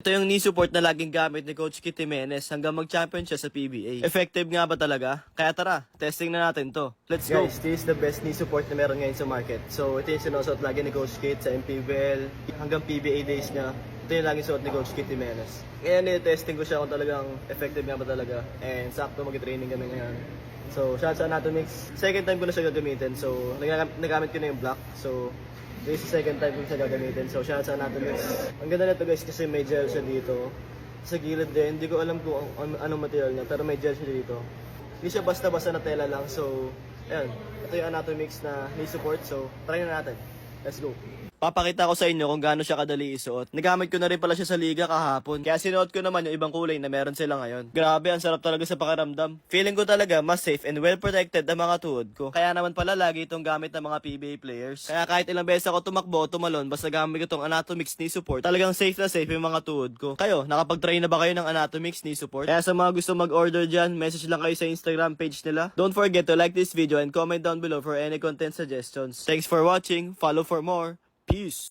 Ito yung knee support na laging gamit ni Coach Kit Jimenez hanggang mag-champion siya sa PBA. Effective nga ba talaga? Kaya tara, testing na natin to. Let's go! Guys, this is the best knee support na meron ngayon sa market. So, ito yung sinusuot lagi ni Coach Kit sa MPBL hanggang PBA days niya. Ito yung laging suot ni Coach Kit Jimenez. Ngayon, testing ko siya kung talagang effective nga ba talaga. And sakto mag-training kami ngayon. So, shout sa Anatomix. Second time ko na siya gagamitin. So, nagamit ko na yung black. So, this is second time ko siya gagamitin. So, shout sa Anatomix. Ang ganda nito guys kasi may gel siya dito. Sa gilid din, hindi ko alam kung anong material niya, pero may gel siya dito. Hindi siya basta-basta na tela lang. So, ayan. Ito yung Anatomix na knee support. So, try na natin. Let's go. Papakita ko sa inyo kung gaano siya kadali isuot. Nagamit ko na rin pala siya sa liga kahapon. Kaya sinuot ko naman yung ibang kulay na meron sila ngayon. Grabe, ang sarap talaga sa pakiramdam. Feeling ko talaga mas safe and well protected ang mga tuhod ko. Kaya naman pala lagi itong gamit ng mga PBA players. Kaya kahit ilang beses ako tumakbo o tumalon, basta gamit ko itong Anatomix knee support, talagang safe na safe yung mga tuhod ko. Kayo, nakapag-try na ba kayo ng Anatomix knee support? Kaya sa mga gusto mag-order dyan, message lang kayo sa Instagram page nila. Don't forget to like this video and comment down below for any content suggestions. Thanks for watching. Follow for more. Peace!